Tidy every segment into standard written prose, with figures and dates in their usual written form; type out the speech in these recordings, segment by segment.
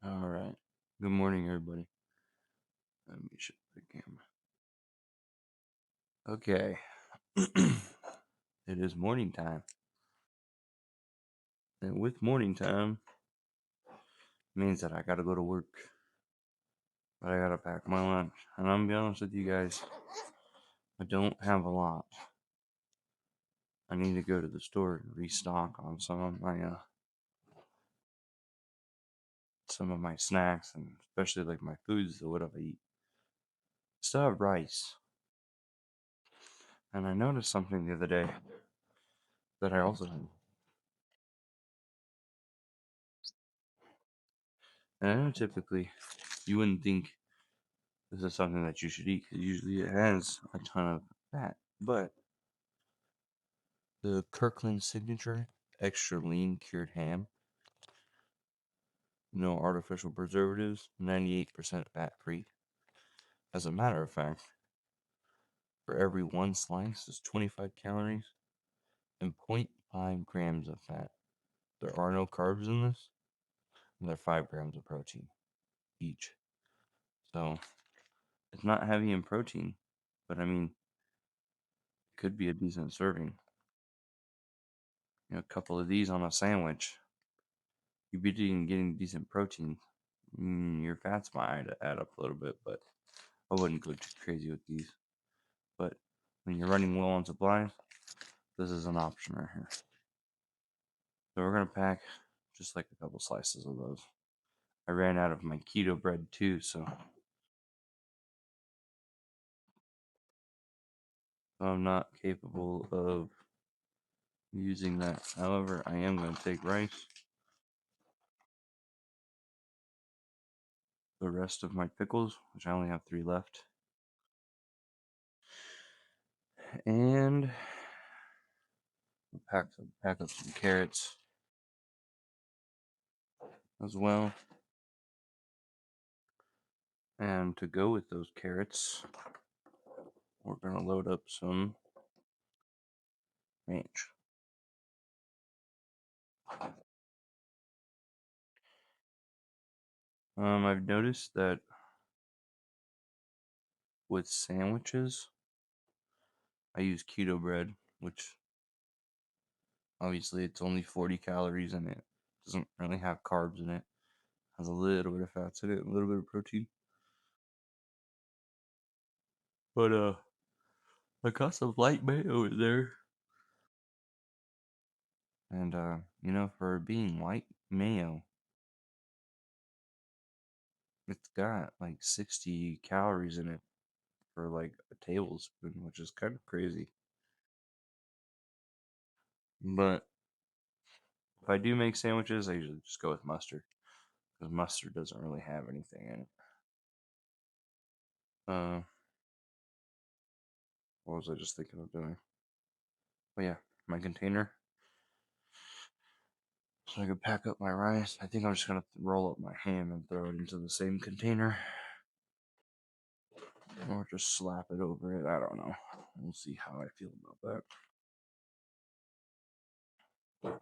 All right. Good morning, everybody. Let me shift the camera. Okay. It is morning time. And with morning time means that I got to go to work. But I got to pack my lunch. And I'm going to be honest with you guys, I don't have a lot. I need to go to the store and restock on some of my snacks and especially like my foods or whatever I eat. Still have rice. And I noticed something the other day that I also had. And I know typically you wouldn't think this is something that you should eat because usually it has a ton of fat. But the Kirkland Signature extra lean cured ham, no artificial preservatives, 98% fat free. As a matter of fact, for every one slice is 25 calories and zero point 0.5 grams of fat. There are no carbs in this, and they're 5 grams of protein each. So it's not heavy in protein, but I mean, it could be a decent serving. A couple of these on a sandwich, you'd be getting decent protein. Your fats might add up a little bit, but I wouldn't go too crazy with these. But when you're running low on supplies, this is an option right here. So we're gonna pack just like a couple slices of those. I ran out of my keto bread too, so I'm not capable of using that. However, I am gonna take rice, the rest of my pickles, which I only have 3 left, and pack up some carrots as well. And to go with those carrots, we're gonna load up some ranch. I've noticed that with sandwiches, I use keto bread, which obviously it's only 40 calories in it. Doesn't really have carbs in it. Has a little bit of fats in it, a little bit of protein. But I got some light mayo in there. And for being white mayo, it's got like 60 calories in it for like a tablespoon, which is kind of crazy. But if I do make sandwiches, I usually just go with mustard because mustard doesn't really have anything in it. What was I just thinking of doing? Oh yeah, my container. So I could pack up my rice. I think I'm just gonna roll up my ham and throw it into the same container, or just slap it over it. I don't know. We'll see how I feel about that.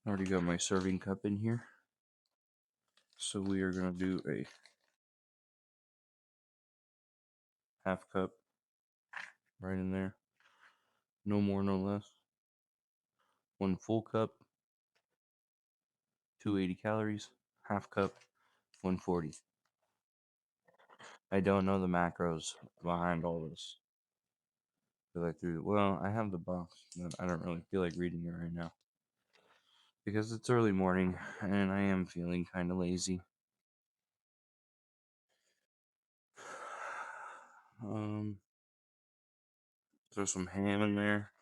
I already got my serving cup in here, so we are gonna do a half cup right in there. No more, no less. 1 full cup, 280 calories. Half cup, 140. I don't know the macros behind all this. Because I have the box, but I don't really feel like reading it right now. Because it's early morning and I am feeling kind of lazy. Um, throw some ham in there.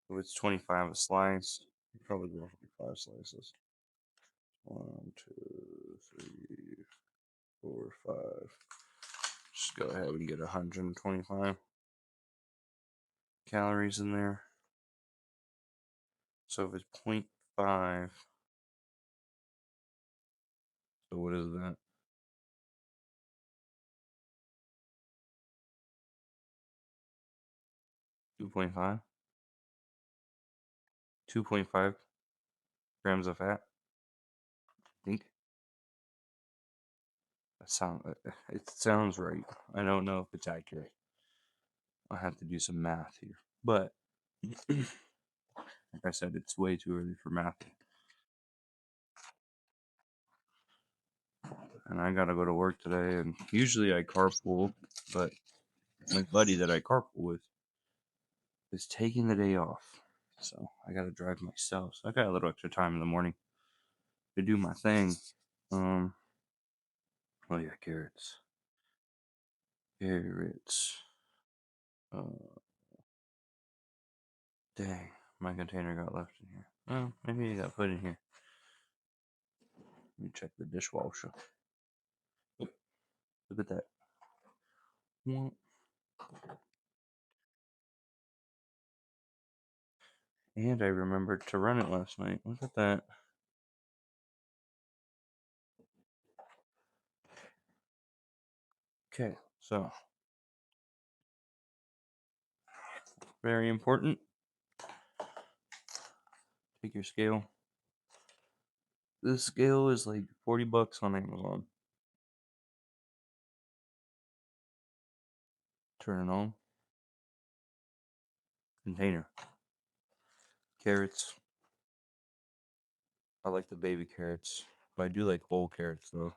If it's 25 a slice, probably go for 5 slices. 1, 2, 3, 4, 5. Just go ahead and get 125 calories in there. So if it's 0.5, so what is that? 2.5? 2.5 grams of fat. I think it sounds right. I don't know if it's accurate. I'll have to do some math here. But like I said, it's way too early for math. And I gotta go to work today, and usually I carpool, but my buddy that I carpool with is taking the day off. So I gotta drive myself. So I got a little extra time in the morning to do my thing. Oh yeah, carrots. Carrots. Dang, my container got left in here. Oh, maybe it got put in here. Let me check the dishwasher. Look at that. And I remembered to run it last night. Look at that. Okay, so very important. Take your scale. This scale is like $40 on Amazon. Turn it on. Container. Carrots. I like the baby carrots, but I do like whole carrots though.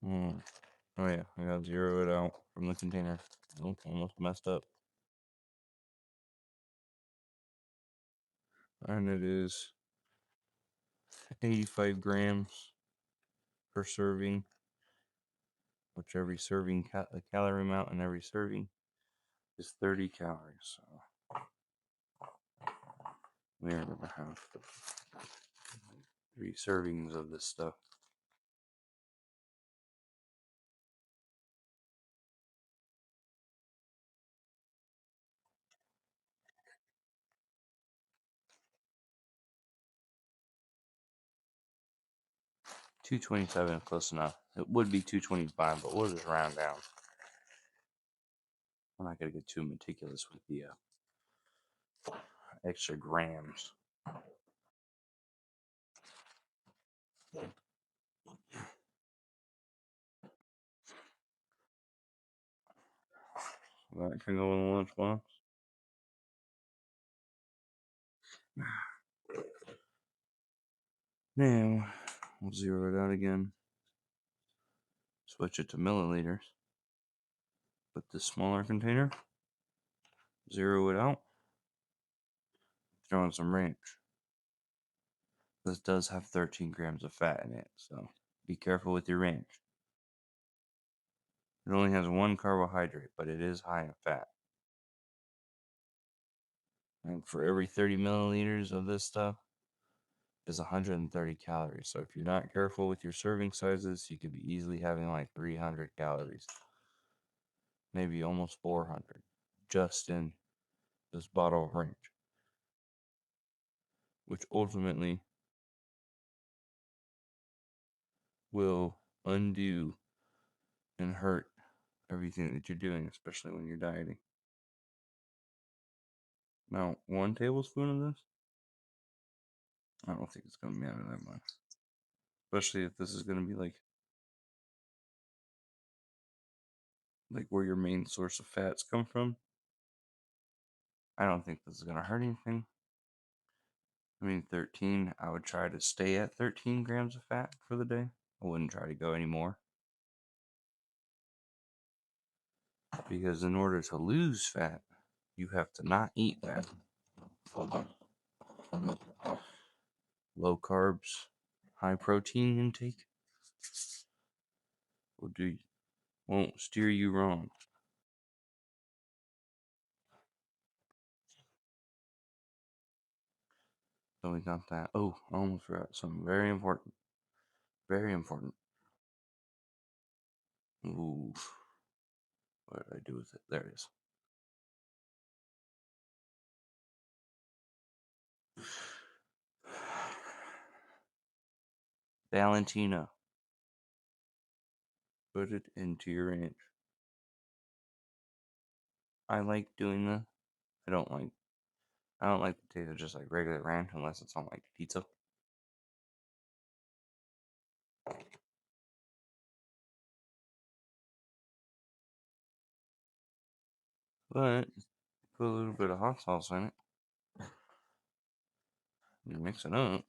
Oh yeah, I gotta zero it out from the container. Oh, almost messed up. And it is 85 grams per serving, which every serving the calorie amount in every serving is 30 calories. So we are gonna have 3 servings of this stuff. $2.27 close enough. It would be $2.25, but we'll just round down. I'm not gonna get too meticulous with the extra grams. That can go in the lunchbox. Now, we'll zero it out again. Switch it to milliliters. Put the smaller container. Zero it out. Throw in some ranch. This does have 13 grams of fat in it, so be careful with your ranch. It only has 1 carbohydrate, but it is high in fat. And for every 30 milliliters of this stuff is 130 calories. So if you're not careful with your serving sizes, you could be easily having like 300 calories, maybe almost 400, just in this bottle of ranch, which ultimately will undo and hurt everything that you're doing, especially when you're dieting. Now, 1 tablespoon of this, I don't think it's going to matter that much. Especially if this is going to be like where your main source of fats come from. I don't think this is going to hurt anything. I mean, 13, I would try to stay at 13 grams of fat for the day. I wouldn't try to go any more. Because in order to lose fat, you have to not eat that. Low carbs, high protein intake won't steer you wrong. So we got that. Oh, I almost forgot something very important. Very important. Ooh. What did I do with it? There it is. Valentina. Put it into your ranch. I like doing the. I don't like. I don't like the taste of just like regular ranch unless it's on like pizza. But put a little bit of hot sauce in it. You mix it up.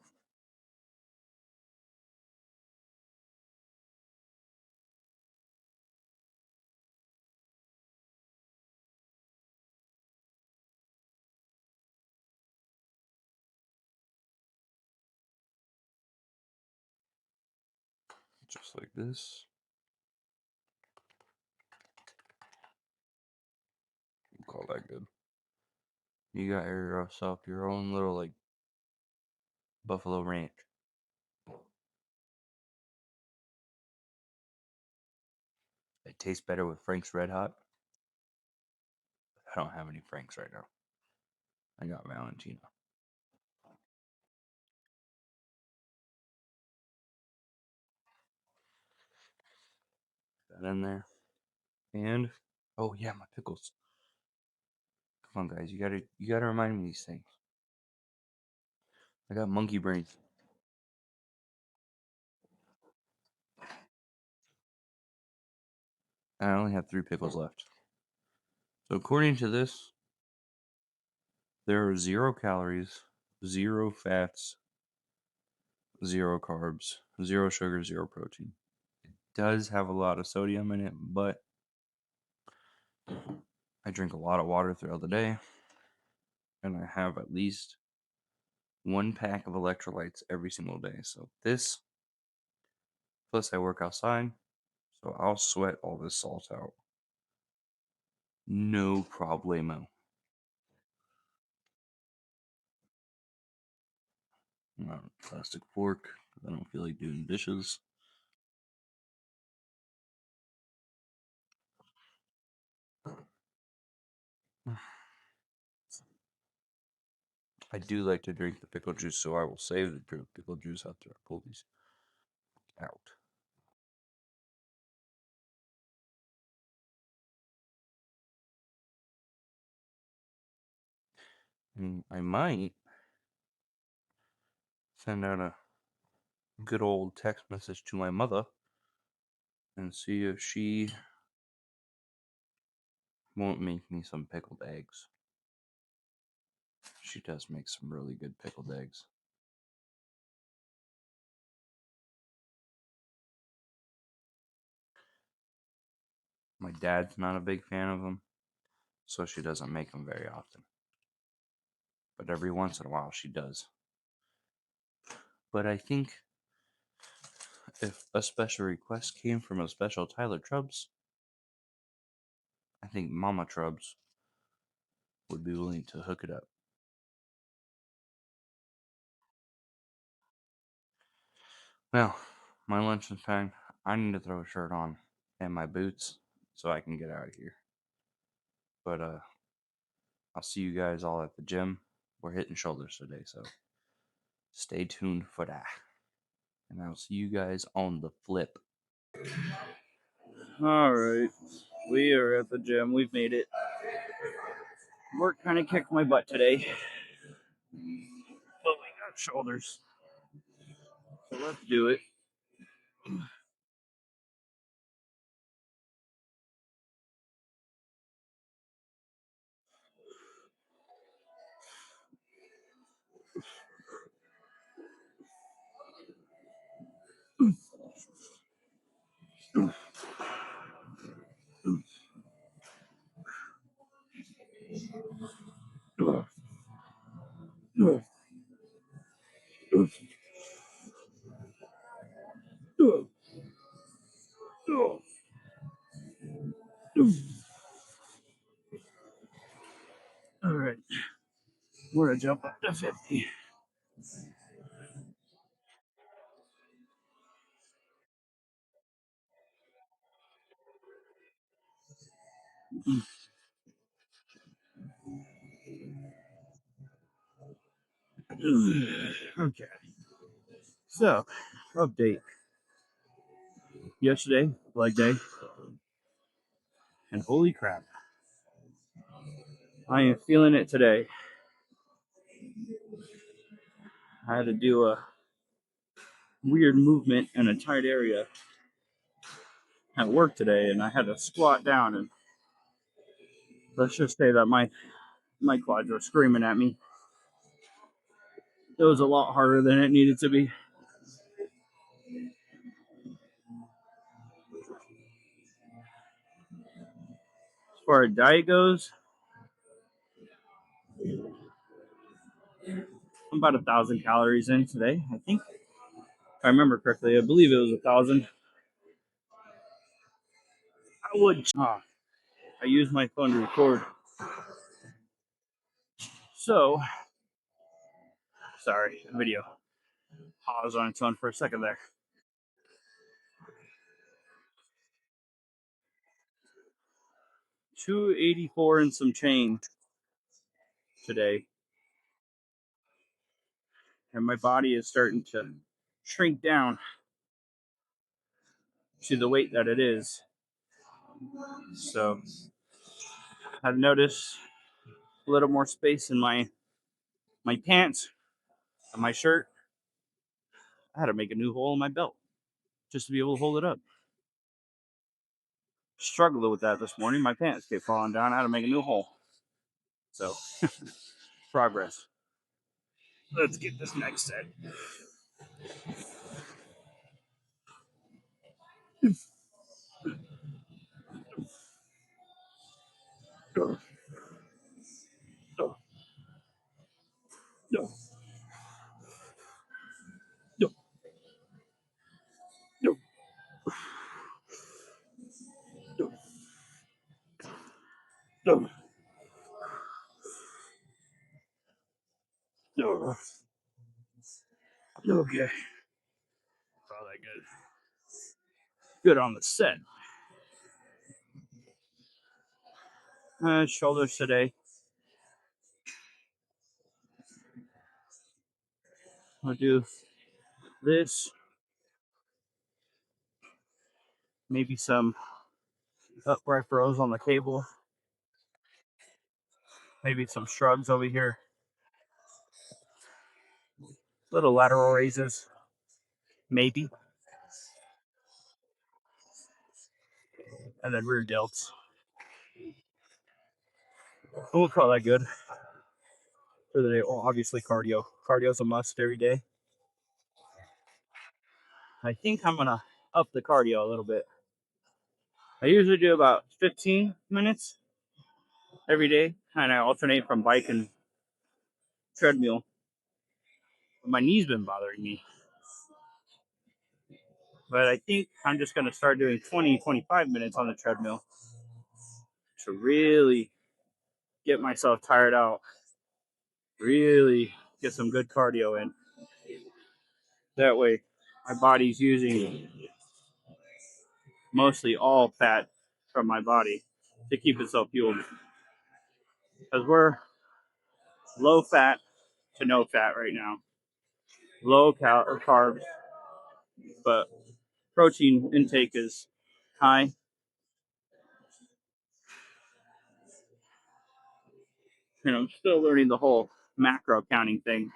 Just like this. We'll call that good. You got yourself your own little like buffalo ranch. It tastes better with Frank's Red Hot. I don't have any Franks right now. I got Valentina. That in there. And oh yeah, my pickles. Come on guys, you gotta remind me these things. I got monkey brains. I only have 3 pickles left. So according to this, there are 0 calories, 0 fats, 0 carbs, 0 sugar, 0 protein. It does have a lot of sodium in it, but I drink a lot of water throughout the day, and I have at least 1 pack of electrolytes every single day. So this, plus I work outside, so I'll sweat all this salt out. No problemo. Plastic fork, because I don't feel like doing dishes. I do like to drink the pickle juice, so I will save the pickle juice after I pull these out. And I might send out a good old text message to my mother and see if she won't make me some pickled eggs. She does make some really good pickled eggs. My dad's not a big fan of them, so she doesn't make them very often. But every once in a while she does. But I think if a special request came from a special Tyler Trubs, I think Mama Trubs would be willing to hook it up. Well, my lunch is time. I need to throw a shirt on and my boots so I can get out of here. But I'll see you guys all at the gym. We're hitting shoulders today, so stay tuned for that. And I'll see you guys on the flip. All right, we are at the gym. We've made it. Work kind of kicked my butt today, but we got shoulders, so let's do it. All right, we're gonna jump up to 50. Okay, so update. Yesterday, leg day, and holy crap, I am feeling it today. I had to do a weird movement in a tight area at work today, and I had to squat down, and let's just say that my quads were screaming at me. It was a lot harder than it needed to be. As far as diet goes, I'm about 1,000 calories in today, I think. If I remember correctly, I believe it was 1,000. I use my phone to record. So, sorry, video pause on its own for a second there. 284 and some change today. And my body is starting to shrink down to the weight that it is. So I've noticed a little more space in my pants and my shirt. I had to make a new hole in my belt just to be able to hold it up. Struggled with that this morning. My pants kept falling down. I had to make a new hole. So progress. Let's get this next set. No, no, no, no, no, no, no. Okay. Probably good. Good on the set. Shoulders today. I'll do this. Maybe some upright rows on the cable. Maybe some shrugs over here. Little lateral raises. Maybe. And then rear delts. We'll call that good for the day. Well, obviously cardio. Cardio's a must every day. I think I'm going to up the cardio a little bit. I usually do about 15 minutes every day, and I alternate from bike and treadmill. But my knee's been bothering me. But I think I'm just going to start doing 20, 25 minutes on the treadmill to really get myself tired out, really get some good cardio in. That way, my body's using mostly all fat from my body to keep itself fueled. Because we're low fat to no fat right now. Low carbs, but protein intake is high. And I'm still learning the whole macro counting thing.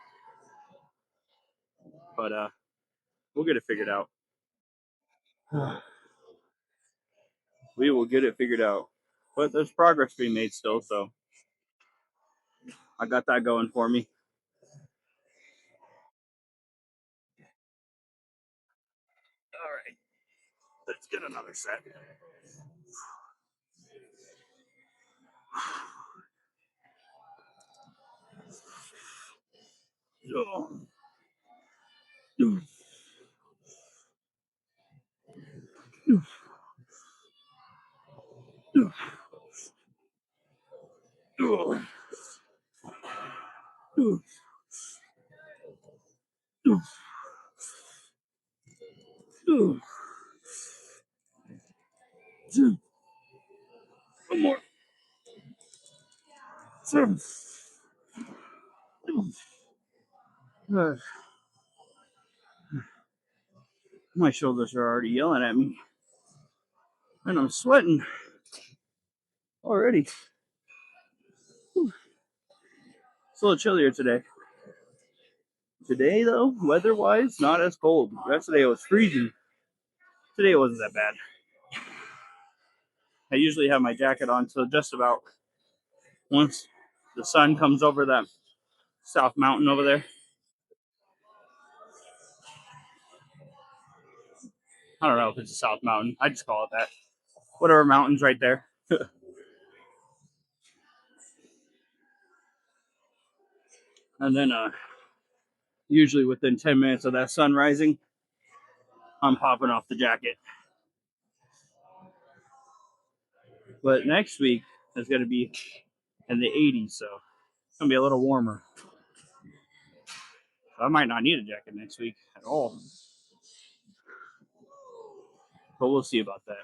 But we'll get it figured out. We will get it figured out. But there's progress being made still, so I got that going for me. All right. Let's get another set. One more. My shoulders are already yelling at me. And I'm sweating already. It's a little chillier today. Today, though, weather-wise, not as cold. Yesterday it was freezing. Today it wasn't that bad. I usually have my jacket on till just about once the sun comes over that South Mountain over there. I don't know if it's a South Mountain. I just call it that. Whatever mountain's right there. And then usually within 10 minutes of that sun rising, I'm popping off the jacket. But next week is going to be in the 80s, so it's going to be a little warmer. So I might not need a jacket next week at all. But we'll see about that.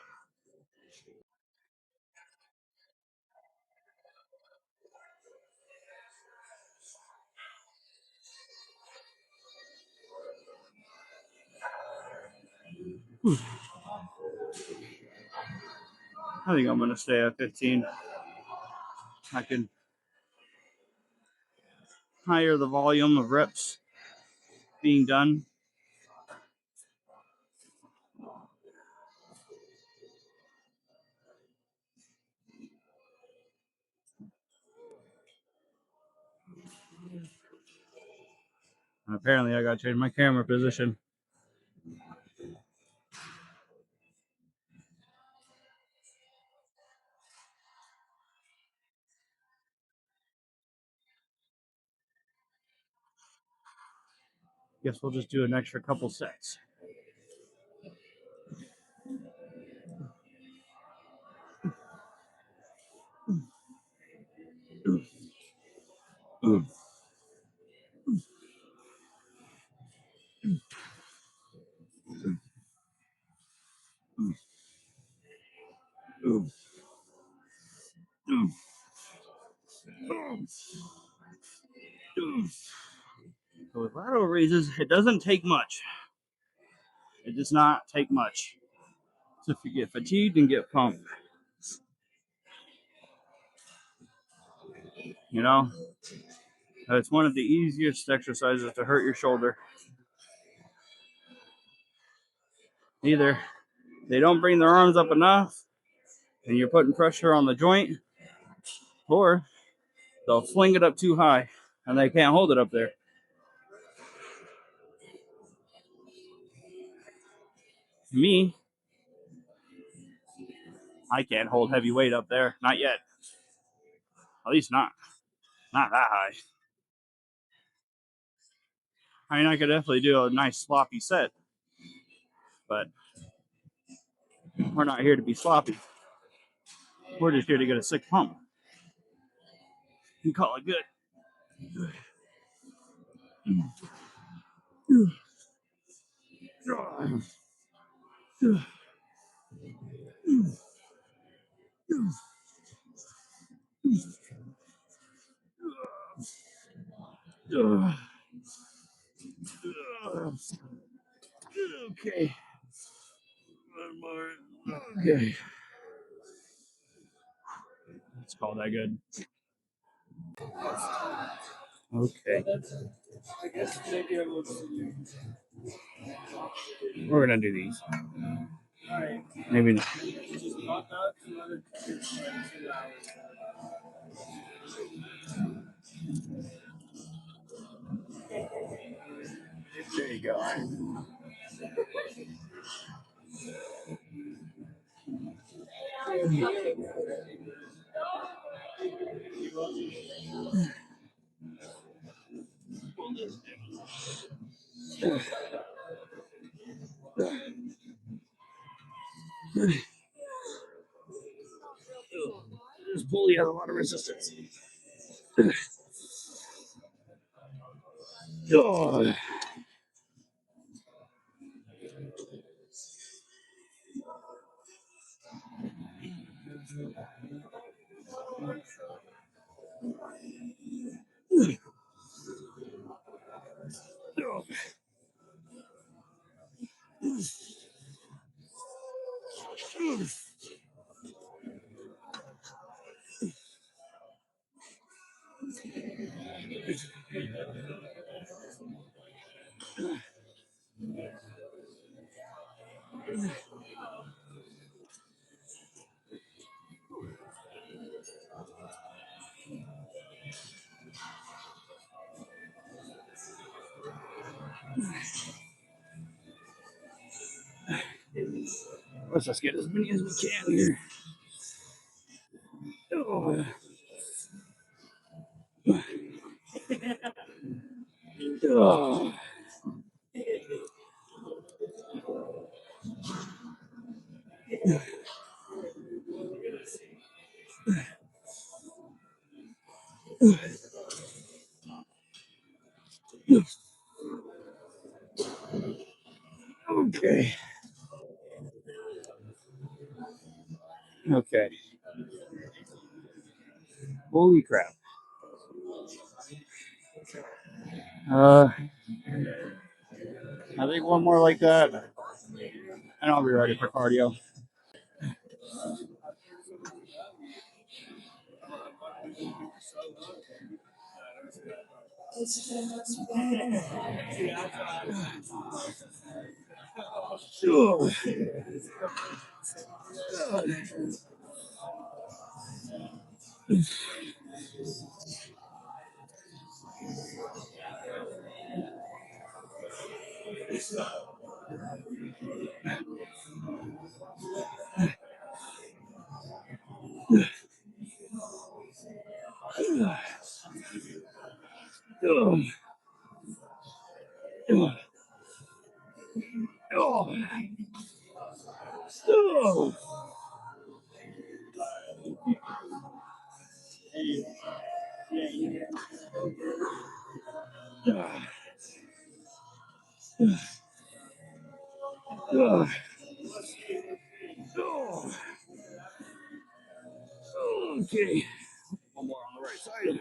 I think I'm going to stay at 15. I can higher the volume of reps being done. And apparently, I got to change my camera position. Guess we'll just do an extra couple sets. So with lateral raises, it doesn't take much. It does not take much to get fatigued and get pumped. You know, it's one of the easiest exercises to hurt your shoulder. Either they don't bring their arms up enough and you're putting pressure on the joint, or they'll fling it up too high and they can't hold it up there. Me, I can't hold heavy weight up there. Not yet. At least not that high. I mean, I could definitely do a nice sloppy set, but we're not here to be sloppy. We're just here to get a sick pump. You call it good. Okay. One more. Okay. Let's call that good. Okay. We're gonna do these. Maybe not. There you go. This pulley has a lot of resistance. Oh. Let's just get as many as we can here. Oh, oh, okay. Okay. Holy crap. I think one more like that, and I'll be ready for cardio. Okay. One more on the right side.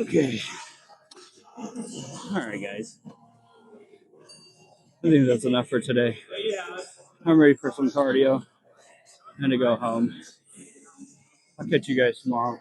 Okay. All right, guys. I think that's enough for today. I'm ready for some cardio and to go home. I'll catch you guys tomorrow.